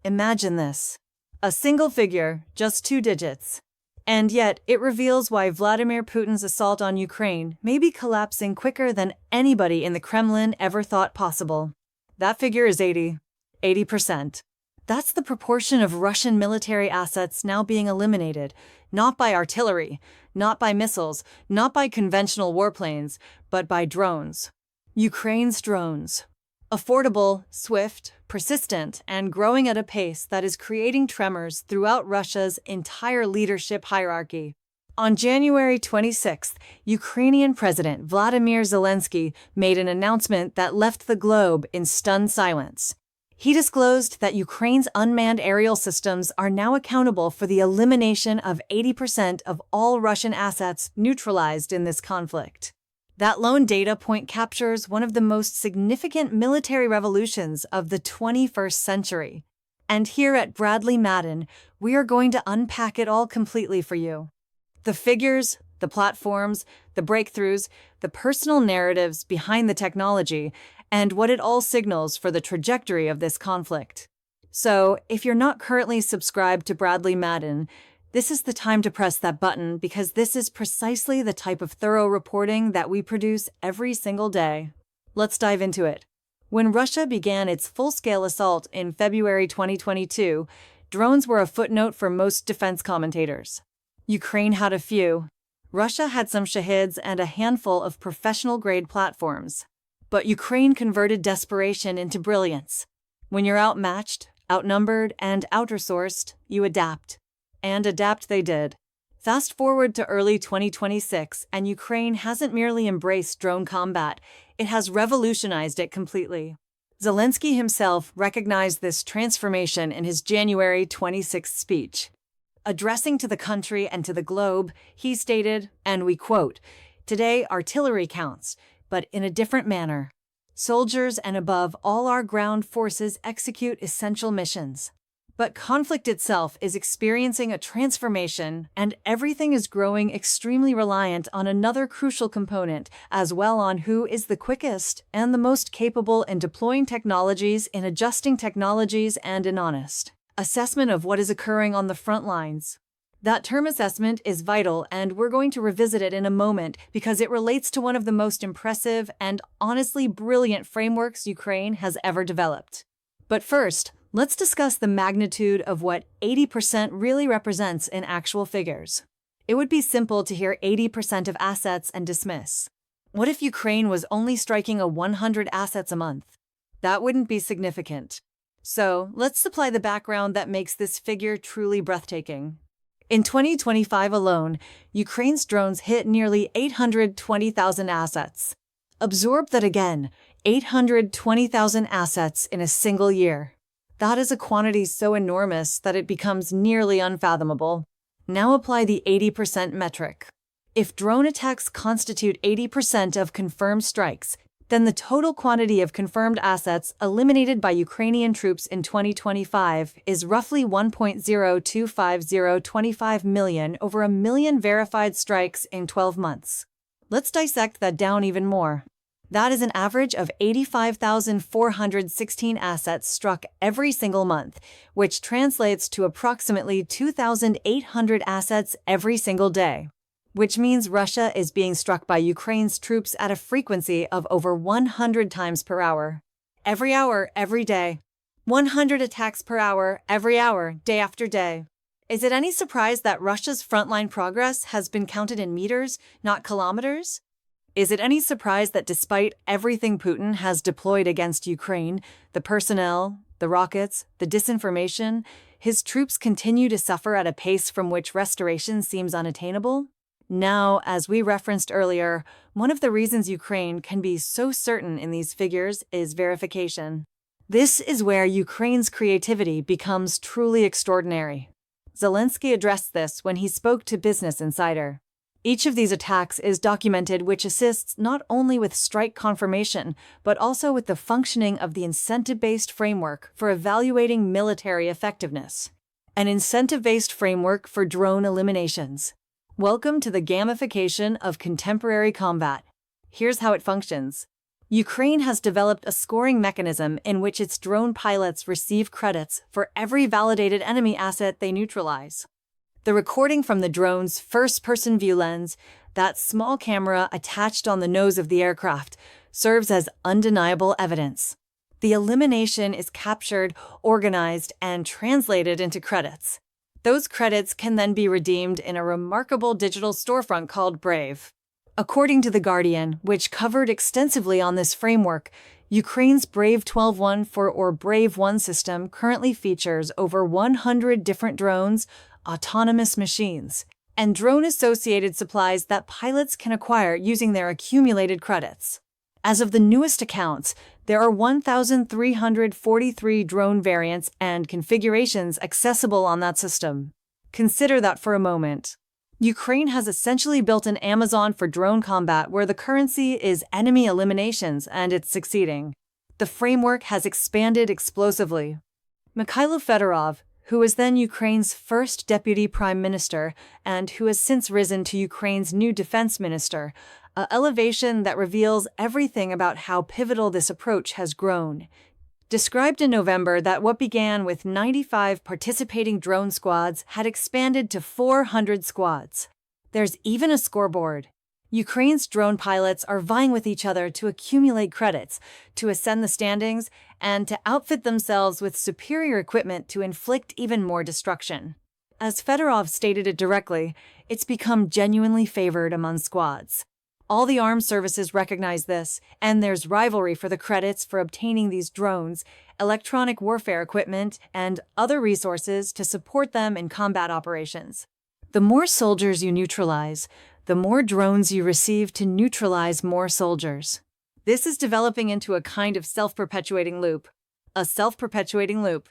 Imagine this. A single figure, just 2 digits. And yet, it reveals why Vladimir Putin's assault on Ukraine may be collapsing quicker than anybody in the Kremlin ever thought possible. That figure is 80%. That's the proportion of Russian military assets now being eliminated, not by artillery, not by missiles, not by conventional warplanes, but by drones. Ukraine's drones. Affordable, swift, persistent, and growing at a pace that is creating tremors throughout Russia's entire leadership hierarchy. On January 26th, Ukrainian President Vladimir Zelensky made an announcement that left the globe in stunned silence. He disclosed that Ukraine's unmanned aerial systems are now accountable for the elimination of 80% of all Russian assets neutralized in this conflict. That lone data point captures one of the most significant military revolutions of the 21st century. And here at Bradley Madden, we are going to unpack it all completely for you. The figures, the platforms, the breakthroughs, the personal narratives behind the technology, and what it all signals for the trajectory of this conflict. So, if you're not currently subscribed to Bradley Madden, this is the time to press that button because this is precisely the type of thorough reporting that we produce every single day. Let's dive into it. When Russia began its full-scale assault in February 2022, drones were a footnote for most defense commentators. Ukraine had a few. Russia had some Shahids and a handful of professional-grade platforms. But Ukraine converted desperation into brilliance. When you're outmatched, outnumbered, and outresourced, you adapt. And adapt they did. Fast forward to early 2026, and Ukraine hasn't merely embraced drone combat, it has revolutionized it completely. Zelensky himself recognized this transformation in his January 26th speech. Addressing to the country and to the globe, he stated, and we quote, "Today, artillery counts, but in a different manner. Soldiers and above all our ground forces execute essential missions. But conflict itself is experiencing a transformation, and everything is growing extremely reliant on another crucial component, as well on who is the quickest and the most capable in deploying technologies, in adjusting technologies, and in honest assessment of what is occurring on the front lines." That term assessment is vital, and we're going to revisit it in a moment because it relates to one of the most impressive and honestly brilliant frameworks Ukraine has ever developed. But first, let's discuss the magnitude of what 80% really represents in actual figures. It would be simple to hear 80% of assets and dismiss. What if Ukraine was only striking 100 assets a month? That wouldn't be significant. So, let's supply the background that makes this figure truly breathtaking. In 2025 alone, Ukraine's drones hit nearly 820,000 assets. Absorb that again, 820,000 assets in a single year. That is a quantity so enormous that it becomes nearly unfathomable. Now apply the 80% metric. If drone attacks constitute 80% of confirmed strikes, then the total quantity of confirmed assets eliminated by Ukrainian troops in 2025 is roughly 1.025025 million over a million verified strikes in 12 months. Let's dissect that down even more. That is an average of 85,416 assets struck every single month, which translates to approximately 2,800 assets every single day. Which means Russia is being struck by Ukraine's troops at a frequency of over 100 times per hour. Every hour, every day. 100 attacks per hour, every hour, day after day. Is it any surprise that Russia's frontline progress has been counted in meters, not kilometers? Is it any surprise that despite everything Putin has deployed against Ukraine, the personnel, the rockets, the disinformation, his troops continue to suffer at a pace from which restoration seems unattainable? Now, as we referenced earlier, one of the reasons Ukraine can be so certain in these figures is verification. This is where Ukraine's creativity becomes truly extraordinary. Zelensky addressed this when he spoke to Business Insider. Each of these attacks is documented, which assists not only with strike confirmation, but also with the functioning of the incentive-based framework for evaluating military effectiveness. An incentive-based framework for drone eliminations. Welcome to the gamification of contemporary combat. Here's how it functions. Ukraine has developed a scoring mechanism in which its drone pilots receive credits for every validated enemy asset they neutralize. The recording from the drone's first-person view lens, that small camera attached on the nose of the aircraft, serves as undeniable evidence. The elimination is captured, organized, and translated into credits. Those credits can then be redeemed in a remarkable digital storefront called Brave. According to The Guardian, which covered extensively on this framework, Ukraine's Brave 12-1 or Brave 1 system currently features over 100 different drones, autonomous machines, and drone-associated supplies that pilots can acquire using their accumulated credits. As of the newest accounts, there are 1,343 drone variants and configurations accessible on that system. Consider that for a moment. Ukraine has essentially built an Amazon for drone combat where the currency is enemy eliminations, and it's succeeding. The framework has expanded explosively. Mikhailo Fedorov, who was then Ukraine's first deputy prime minister and who has since risen to Ukraine's new defense minister, an elevation that reveals everything about how pivotal this approach has grown, described in November that what began with 95 participating drone squads had expanded to 400 squads. There's even a scoreboard. Ukraine's drone pilots are vying with each other to accumulate credits, to ascend the standings, and to outfit themselves with superior equipment to inflict even more destruction. As Fedorov stated it directly, it's become genuinely favored among squads. All the armed services recognize this, and there's rivalry for the credits for obtaining these drones, electronic warfare equipment, and other resources to support them in combat operations. The more soldiers you neutralize, the more drones you receive to neutralize more soldiers. This is developing into a kind of self-perpetuating loop. A self-perpetuating loop.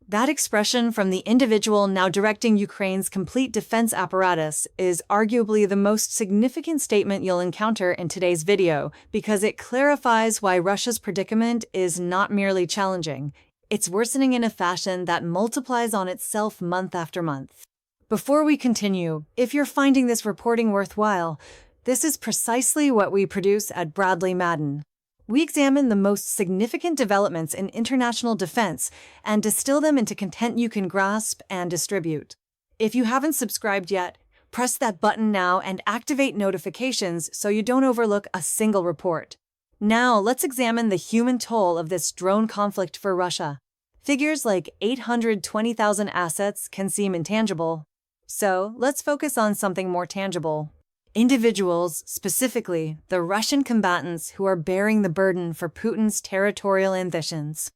That expression from the individual now directing Ukraine's complete defense apparatus is arguably the most significant statement you'll encounter in today's video because it clarifies why Russia's predicament is not merely challenging, it's worsening in a fashion that multiplies on itself month after month. Before we continue, if you're finding this reporting worthwhile, this is precisely what we produce at Bradley Madden. We examine the most significant developments in international defense and distill them into content you can grasp and distribute. If you haven't subscribed yet, press that button now and activate notifications so you don't overlook a single report. Now, let's examine the human toll of this drone conflict for Russia. Figures like 820,000 assets can seem intangible. So, let's focus on something more tangible. Individuals, specifically the Russian combatants who are bearing the burden for Putin's territorial ambitions.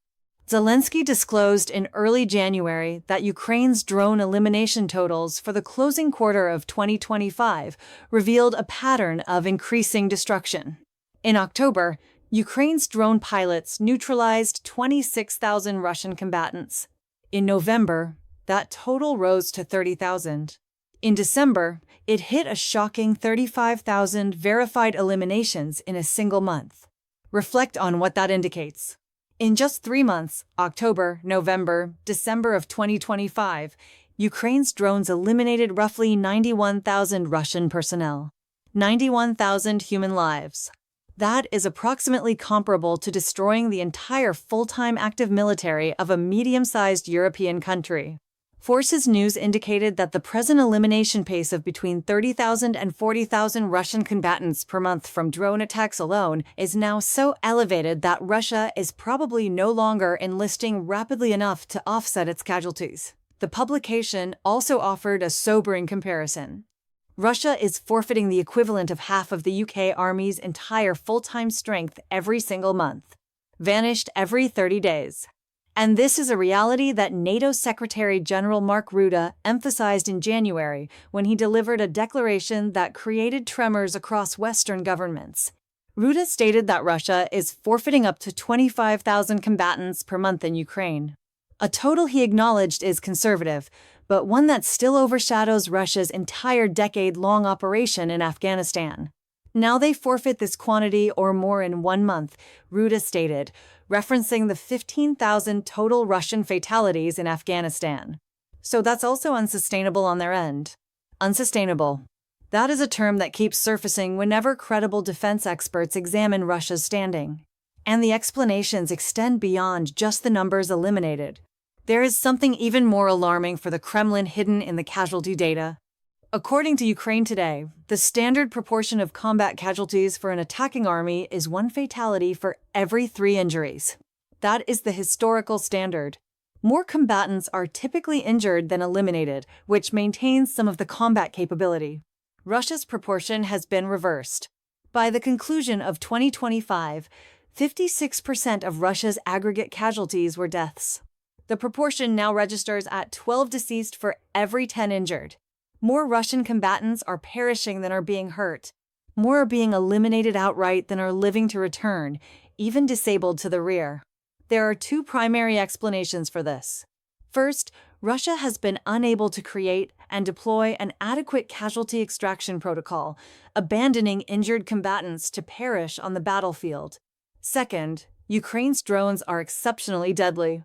Zelensky disclosed in early January that Ukraine's drone elimination totals for the closing quarter of 2025 revealed a pattern of increasing destruction. In October, Ukraine's drone pilots neutralized 26,000 Russian combatants. In November, that total rose to 30,000. In December, it hit a shocking 35,000 verified eliminations in a single month. Reflect on what that indicates. In just 3 months, October, November, December of 2025, Ukraine's drones eliminated roughly 91,000 Russian personnel. 91,000 human lives. That is approximately comparable to destroying the entire full-time active military of a medium-sized European country. Forces News indicated that the present elimination pace of between 30,000 and 40,000 Russian combatants per month from drone attacks alone is now so elevated that Russia is probably no longer enlisting rapidly enough to offset its casualties. The publication also offered a sobering comparison. Russia is forfeiting the equivalent of half of the UK Army's entire full-time strength every single month. Vanished every 30 days. And this is a reality that NATO Secretary General Mark Rutte emphasized in January when he delivered a declaration that created tremors across Western governments. Rutte stated that Russia is forfeiting up to 25,000 combatants per month in Ukraine. A total he acknowledged is conservative, but one that still overshadows Russia's entire decade-long operation in Afghanistan. Now they forfeit this quantity or more in 1 month, Rutte stated, referencing the 15,000 total Russian fatalities in Afghanistan. So that's also unsustainable on their end. Unsustainable. That is a term that keeps surfacing whenever credible defense experts examine Russia's standing. And the explanations extend beyond just the numbers eliminated. There is something even more alarming for the Kremlin hidden in the casualty data. According to Ukraine Today, the standard proportion of combat casualties for an attacking army is 1 fatality for every 3 injuries. That is the historical standard. More combatants are typically injured than eliminated, which maintains some of the combat capability. Russia's proportion has been reversed. By the conclusion of 2025, 56% of Russia's aggregate casualties were deaths. The proportion now registers at 12 deceased for every 10 injured. More Russian combatants are perishing than are being hurt. More are being eliminated outright than are living to return, even disabled to the rear. There are 2 primary explanations for this. First, Russia has been unable to create and deploy an adequate casualty extraction protocol, abandoning injured combatants to perish on the battlefield. Second, Ukraine's drones are exceptionally deadly.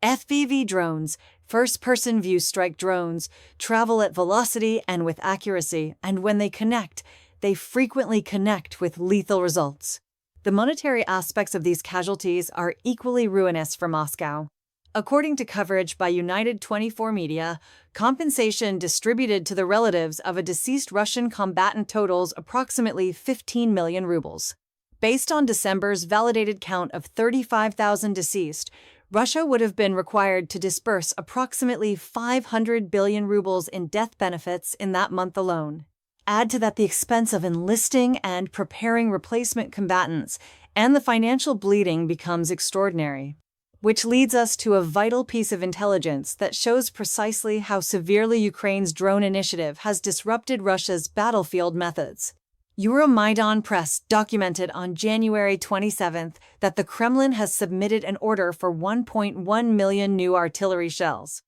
FPV drones, first-person view strike drones, travel at velocity and with accuracy, and when they connect, they frequently connect with lethal results. The monetary aspects of these casualties are equally ruinous for Moscow. According to coverage by United 24 Media, compensation distributed to the relatives of a deceased Russian combatant totals approximately 15 million rubles. Based on December's validated count of 35,000 deceased, Russia would have been required to disburse approximately 500 billion rubles in death benefits in that month alone. Add to that the expense of enlisting and preparing replacement combatants, and the financial bleeding becomes extraordinary. Which leads us to a vital piece of intelligence that shows precisely how severely Ukraine's drone initiative has disrupted Russia's battlefield methods. Euromaidan Press documented on January 27th that the Kremlin has submitted an order for 1.1 million new artillery shells.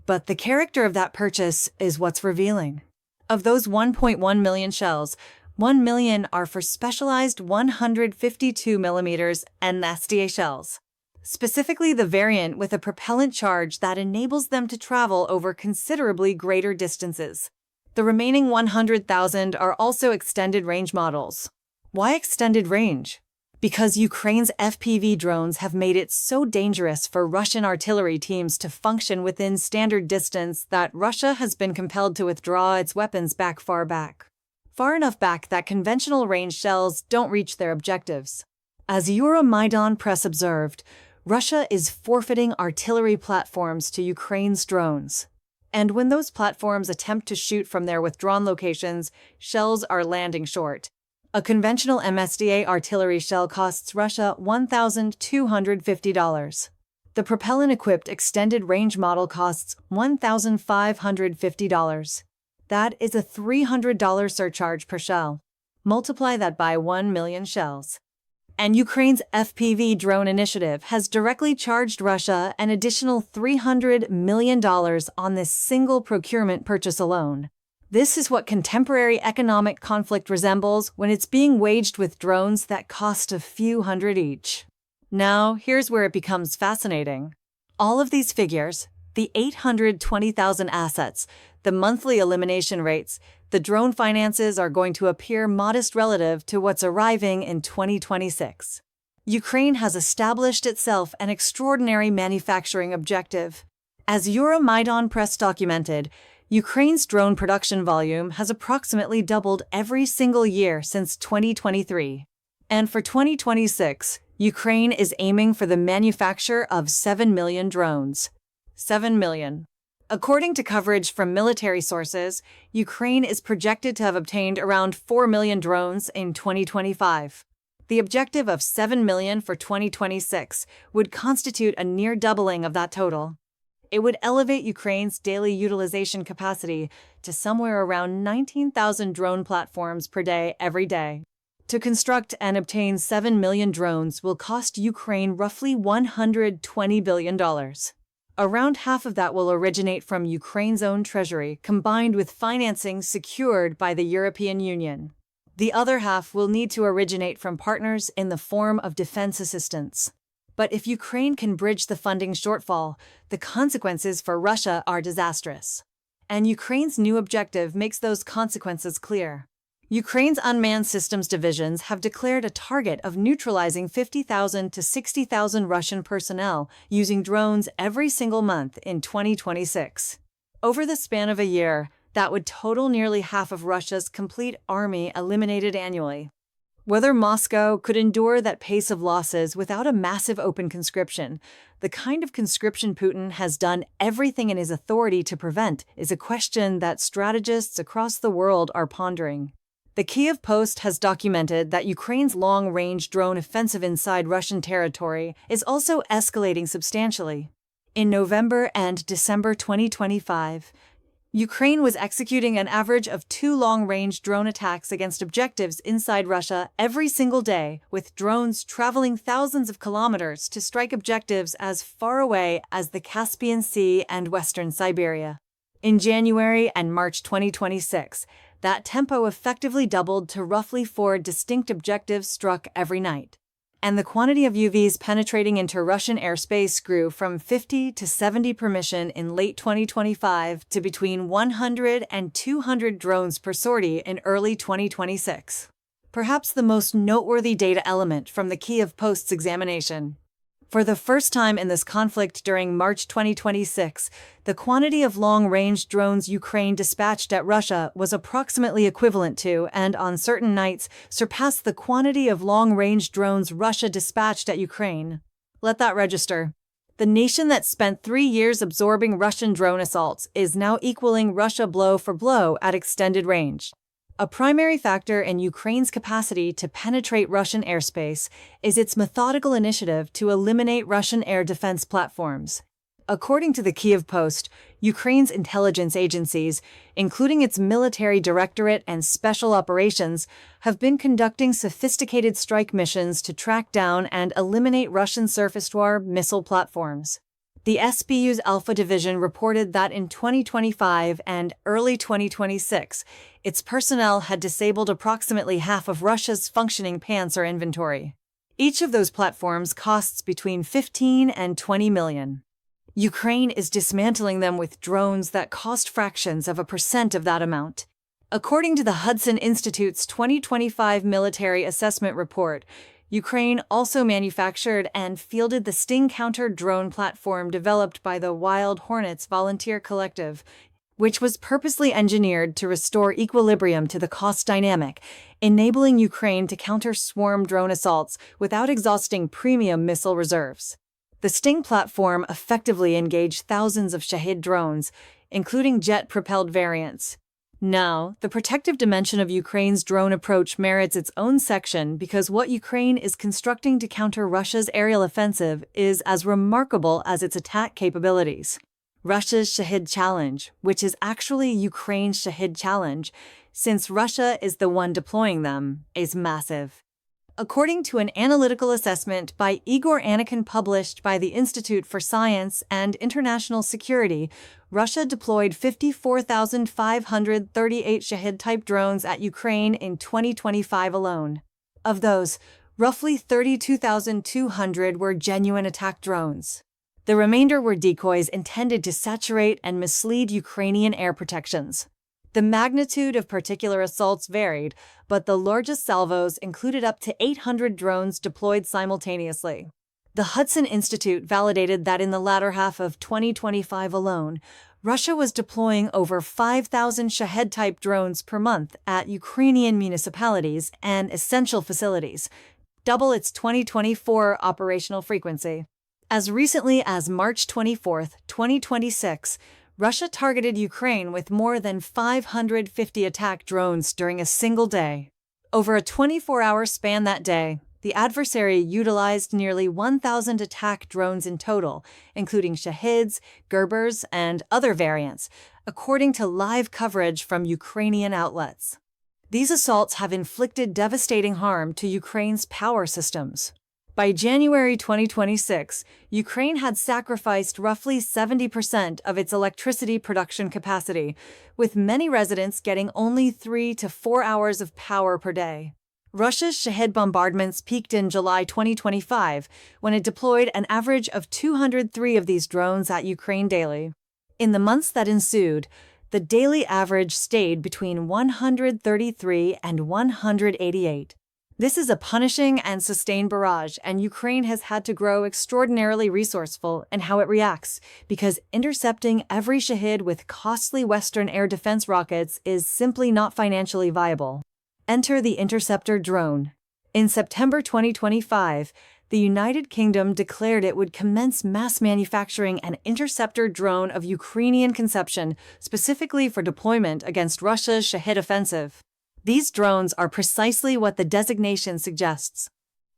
But the character of that purchase is what's revealing. Of those 1.1 million shells, 1 million are for specialized 152mm NSTA shells, specifically the variant with a propellant charge that enables them to travel over considerably greater distances. The remaining 100,000 are also extended range models. Why extended range? Because Ukraine's FPV drones have made it so dangerous for Russian artillery teams to function within standard distance that Russia has been compelled to withdraw its weapons far back. Far enough back that conventional range shells don't reach their objectives. As Euromaidan Press observed, Russia is forfeiting artillery platforms to Ukraine's drones. And when those platforms attempt to shoot from their withdrawn locations, shells are landing short. A conventional MSDA artillery shell costs Russia $1,250. The propellant-equipped extended range model costs $1,550. That is a $300 surcharge per shell. Multiply that by 1 million shells. And Ukraine's FPV drone initiative has directly charged Russia an additional $300 million on this single procurement purchase alone. This is what contemporary economic conflict resembles when it's being waged with drones that cost a few hundred each. Now, here's where it becomes fascinating. All of these figures, the 820,000 assets, the monthly elimination rates, the drone finances are going to appear modest relative to what's arriving in 2026. Ukraine has established itself an extraordinary manufacturing objective. As Euromaidan Press documented, Ukraine's drone production volume has approximately doubled every single year since 2023. And for 2026, Ukraine is aiming for the manufacture of 7 million drones. 7 million. According to coverage from military sources, Ukraine is projected to have obtained around 4 million drones in 2025. The objective of 7 million for 2026 would constitute a near doubling of that total. It would elevate Ukraine's daily utilization capacity to somewhere around 19,000 drone platforms per day every day. To construct and obtain 7 million drones will cost Ukraine roughly $120 billion. Around half of that will originate from Ukraine's own treasury, combined with financing secured by the European Union. The other half will need to originate from partners in the form of defense assistance. But if Ukraine can bridge the funding shortfall, the consequences for Russia are disastrous. And Ukraine's new objective makes those consequences clear. Ukraine's unmanned systems divisions have declared a target of neutralizing 50,000 to 60,000 Russian personnel using drones every single month in 2026. Over the span of a year, that would total nearly half of Russia's complete army eliminated annually. Whether Moscow could endure that pace of losses without a massive open conscription, the kind of conscription Putin has done everything in his authority to prevent, is a question that strategists across the world are pondering. The Kyiv Post has documented that Ukraine's long-range drone offensive inside Russian territory is also escalating substantially. In November and December 2025, Ukraine was executing an average of 2 long-range drone attacks against objectives inside Russia every single day, with drones traveling thousands of kilometers to strike objectives as far away as the Caspian Sea and western Siberia. In January and March 2026, that tempo effectively doubled to roughly 4 distinct objectives struck every night. And the quantity of UVs penetrating into Russian airspace grew from 50 to 70 per mission in late 2025 to between 100 and 200 drones per sortie in early 2026. Perhaps the most noteworthy data element from the Kyiv Post's examination. For the first time in this conflict during March 2026, the quantity of long-range drones Ukraine dispatched at Russia was approximately equivalent to, and on certain nights, surpassed the quantity of long-range drones Russia dispatched at Ukraine. Let that register. The nation that spent 3 years absorbing Russian drone assaults is now equaling Russia blow for blow at extended range. A primary factor in Ukraine's capacity to penetrate Russian airspace is its methodical initiative to eliminate Russian air defense platforms. According to the Kyiv Post, Ukraine's intelligence agencies, including its military directorate and special operations, have been conducting sophisticated strike missions to track down and eliminate Russian surface-to-air missile platforms. The SBU's Alpha Division reported that in 2025 and early 2026, its personnel had disabled approximately half of Russia's functioning Panzer inventory. Each of those platforms costs between 15 and 20 million. Ukraine is dismantling them with drones that cost fractions of a percent of that amount. According to the Hudson Institute's 2025 military assessment report, Ukraine also manufactured and fielded the Sting counter-drone platform developed by the Wild Hornets Volunteer Collective, which was purposely engineered to restore equilibrium to the cost dynamic, enabling Ukraine to counter swarm drone assaults without exhausting premium missile reserves. The Sting platform effectively engaged thousands of Shahid drones, including jet-propelled variants. Now, the protective dimension of Ukraine's drone approach merits its own section because what Ukraine is constructing to counter Russia's aerial offensive is as remarkable as its attack capabilities. Russia's Shahid Challenge, which is actually Ukraine's Shahid Challenge, since Russia is the one deploying them, is massive. According to an analytical assessment by Igor Anakin published by the Institute for Science and International Security, Russia deployed 54,538 Shahid-type drones at Ukraine in 2025 alone. Of those, roughly 32,200 were genuine attack drones. The remainder were decoys intended to saturate and mislead Ukrainian air protections. The magnitude of particular assaults varied, but the largest salvos included up to 800 drones deployed simultaneously. The Hudson Institute validated that in the latter half of 2025 alone, Russia was deploying over 5,000 Shahed-type drones per month at Ukrainian municipalities and essential facilities, double its 2024 operational frequency. As recently as March 24, 2026, Russia targeted Ukraine with more than 550 attack drones during a single day. Over a 24-hour span that day, the adversary utilized nearly 1,000 attack drones in total, including Shahids, Gerbers, and other variants, according to live coverage from Ukrainian outlets. These assaults have inflicted devastating harm to Ukraine's power systems. By January 2026, Ukraine had sacrificed roughly 70% of its electricity production capacity, with many residents getting only 3 to 4 hours of power per day. Russia's Shahed bombardments peaked in July 2025, when it deployed an average of 203 of these drones at Ukraine daily. In the months that ensued, The daily average stayed between 133 and 188. This is a punishing and sustained barrage, and Ukraine has had to grow extraordinarily resourceful in how it reacts, because intercepting every Shahid with costly Western air defense rockets is simply not financially viable. Enter the interceptor drone. In September 2025, the United Kingdom declared it would commence mass manufacturing an interceptor drone of Ukrainian conception, specifically for deployment against Russia's Shahid offensive. These drones are precisely what the designation suggests.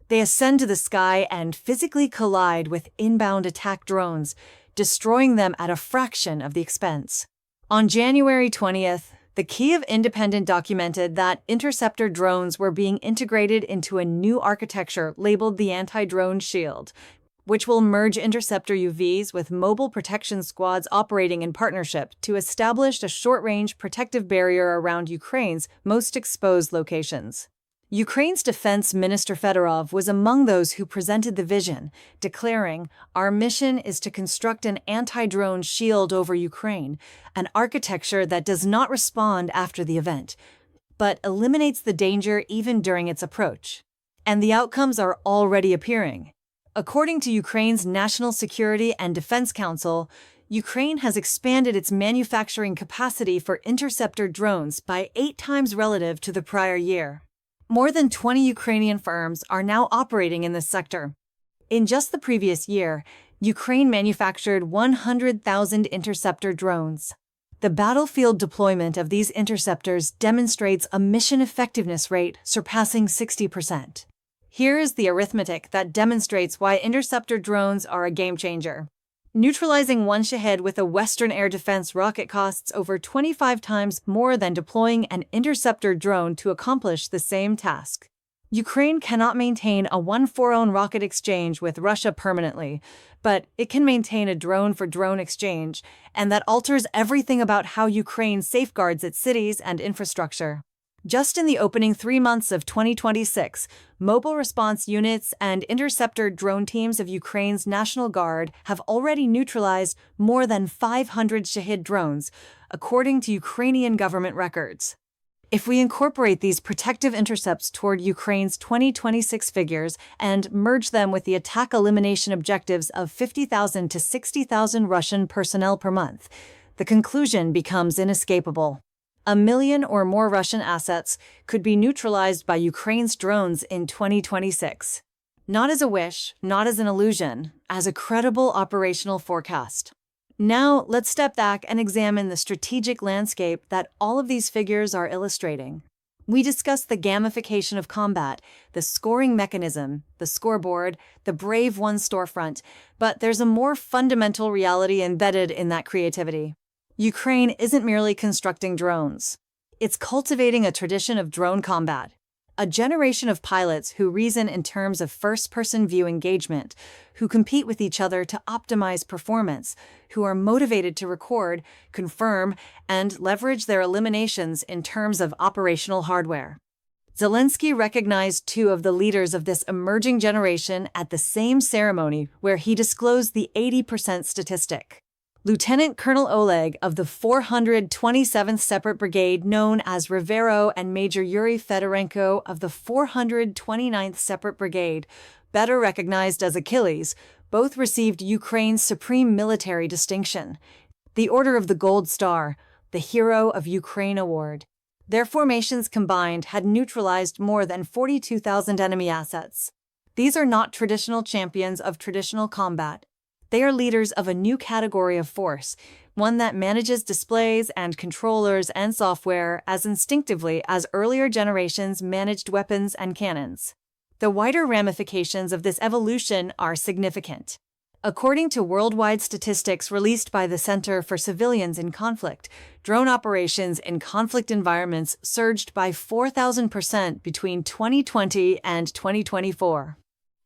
They ascend to the sky and physically collide with inbound attack drones, destroying them at a fraction of the expense. On January 20th, the Kyiv Independent documented that interceptor drones were being integrated into a new architecture labeled the Anti-Drone Shield, which will merge interceptor UVs with mobile protection squads operating in partnership to establish a short-range protective barrier around Ukraine's most exposed locations. Ukraine's Defense Minister Fedorov was among those who presented the vision, declaring, "Our mission is to construct an anti-drone shield over Ukraine, an architecture that does not respond after the event, but eliminates the danger even during its approach." And the outcomes are already appearing. According to Ukraine's National Security and Defense Council, Ukraine has expanded its manufacturing capacity for interceptor drones by 8 times relative to the prior year. More than 20 Ukrainian firms are now operating in this sector. In just the previous year, Ukraine manufactured 100,000 interceptor drones. The battlefield deployment of these interceptors demonstrates a mission effectiveness rate surpassing 60%. Here is the arithmetic that demonstrates why interceptor drones are a game changer. Neutralizing one Shahid with a Western air defense rocket costs over 25 times more than deploying an interceptor drone to accomplish the same task. Ukraine cannot maintain a one-for-one rocket exchange with Russia permanently, but it can maintain a drone-for-drone exchange, and that alters everything about how Ukraine safeguards its cities and infrastructure. Just in the opening 3 months of 2026, mobile response units and interceptor drone teams of Ukraine's National Guard have already neutralized more than 500 Shahid drones, according to Ukrainian government records. If we incorporate these protective intercepts toward Ukraine's 2026 figures and merge them with the attack elimination objectives of 50,000 to 60,000 Russian personnel per month, the conclusion becomes inescapable. 1 million or more Russian assets could be neutralized by Ukraine's drones in 2026. Not as a wish, not as an illusion, as a credible operational forecast. Now, let's step back and examine the strategic landscape that all of these figures are illustrating. We discussed the gamification of combat, the scoring mechanism, the scoreboard, the Brave One storefront, but there's a more fundamental reality embedded in that creativity. Ukraine isn't merely constructing drones. It's cultivating a tradition of drone combat, a generation of pilots who reason in terms of first-person view engagement, who compete with each other to optimize performance, who are motivated to record, confirm, and leverage their eliminations in terms of operational hardware. Zelensky recognized 2 of the leaders of this emerging generation at the same ceremony where he disclosed the 80% statistic. Lieutenant Colonel Oleg of the 427th Separate Brigade, known as Rivero, and Major Yuri Fedorenko of the 429th Separate Brigade, better recognized as Achilles, both received Ukraine's supreme military distinction, the Order of the Gold Star, the Hero of Ukraine Award. Their formations combined had neutralized more than 42,000 enemy assets. These are not traditional champions of traditional combat. They are leaders of a new category of force, one that manages displays and controllers and software as instinctively as earlier generations managed weapons and cannons. The wider ramifications of this evolution are significant. According to worldwide statistics released by the Center for Civilians in Conflict, drone operations in conflict environments surged by 4,000% between 2020 and 2024.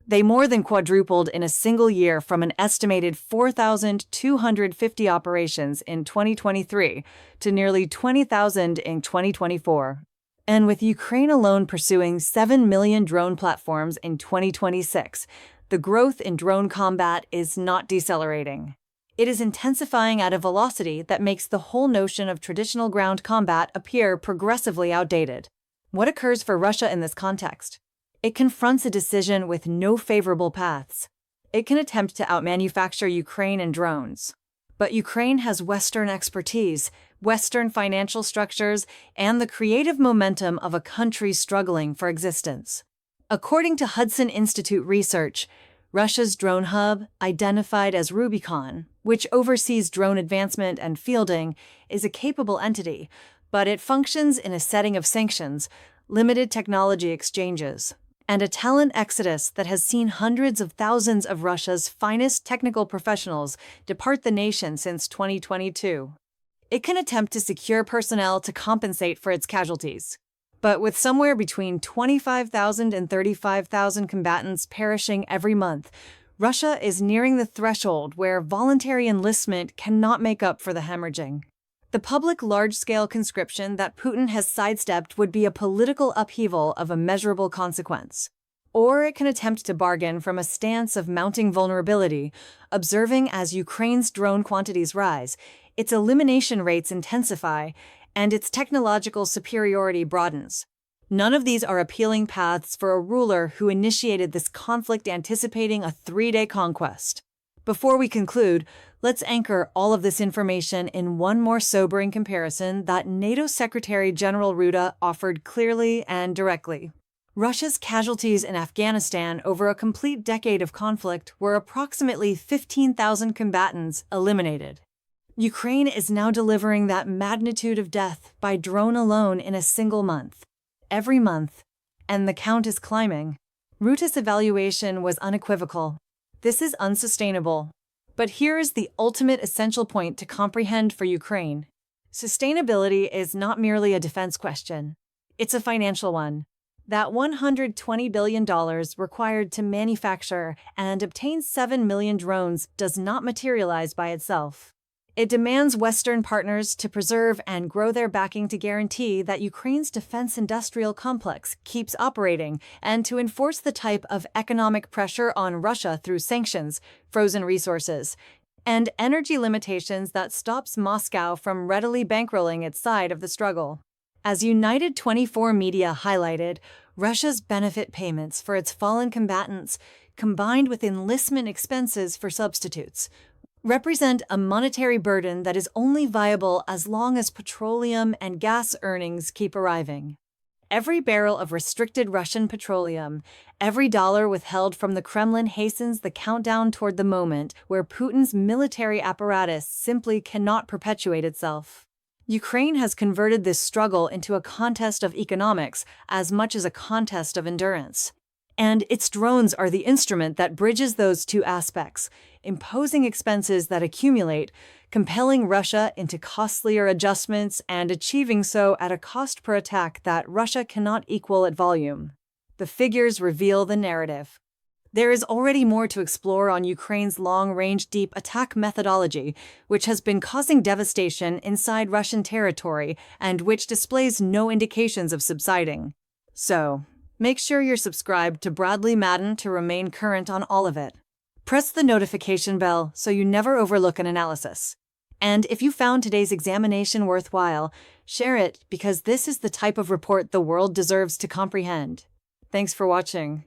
They more than quadrupled in a single year from an estimated 4,250 operations in 2023 to nearly 20,000 in 2024. And with Ukraine alone pursuing 7 million drone platforms in 2026, the growth in drone combat is not decelerating. It is intensifying at a velocity that makes the whole notion of traditional ground combat appear progressively outdated. What occurs for Russia in this context? It confronts a decision with no favorable paths. It can attempt to outmanufacture Ukraine in drones. But Ukraine has Western expertise, Western financial structures, and the creative momentum of a country struggling for existence. According to Hudson Institute research, Russia's drone hub, identified as Rubicon, which oversees drone advancement and fielding, is a capable entity, but it functions in a setting of sanctions, limited technology exchanges, and a talent exodus that has seen hundreds of thousands of Russia's finest technical professionals depart the nation since 2022. It can attempt to secure personnel to compensate for its casualties. But with somewhere between 25,000 and 35,000 combatants perishing every month, Russia is nearing the threshold where voluntary enlistment cannot make up for the hemorrhaging. The public large-scale conscription that Putin has sidestepped would be a political upheaval of immeasurable consequence. Or it can attempt to bargain from a stance of mounting vulnerability, observing as Ukraine's drone quantities rise, its elimination rates intensify, and its technological superiority broadens. None of these are appealing paths for a ruler who initiated this conflict anticipating a 3-day conquest. Before we conclude, let's anchor all of this information in one more sobering comparison that NATO Secretary General Ruda offered clearly and directly. Russia's casualties in Afghanistan over a complete decade of conflict were approximately 15,000 combatants eliminated. Ukraine is now delivering that magnitude of death by drone alone in a single month. Every month. And the count is climbing. Ruda's evaluation was unequivocal. This is unsustainable. But here is the ultimate essential point to comprehend for Ukraine. Sustainability is not merely a defense question. It's a financial one. That $120 billion required to manufacture and obtain 7 million drones does not materialize by itself. It demands Western partners to preserve and grow their backing to guarantee that Ukraine's defense industrial complex keeps operating and to enforce the type of economic pressure on Russia through sanctions, frozen resources, and energy limitations that stops Moscow from readily bankrolling its side of the struggle. As United 24 media highlighted, Russia's benefit payments for its fallen combatants, combined with enlistment expenses for substitutes, represent a monetary burden that is only viable as long as petroleum and gas earnings keep arriving. Every barrel of restricted Russian petroleum, every dollar withheld from the Kremlin hastens the countdown toward the moment where Putin's military apparatus simply cannot perpetuate itself. Ukraine has converted this struggle into a contest of economics as much as a contest of endurance. And its drones are the instrument that bridges those two aspects, imposing expenses that accumulate, compelling Russia into costlier adjustments and achieving so at a cost per attack that Russia cannot equal at volume. The figures reveal the narrative. There is already more to explore on Ukraine's long-range deep attack methodology, which has been causing devastation inside Russian territory and which displays no indications of subsiding. So, make sure you're subscribed to Bradley Madden to remain current on all of it. Press the notification bell so you never overlook an analysis. And if you found today's examination worthwhile, share it because this is the type of report the world deserves to comprehend. Thanks for watching.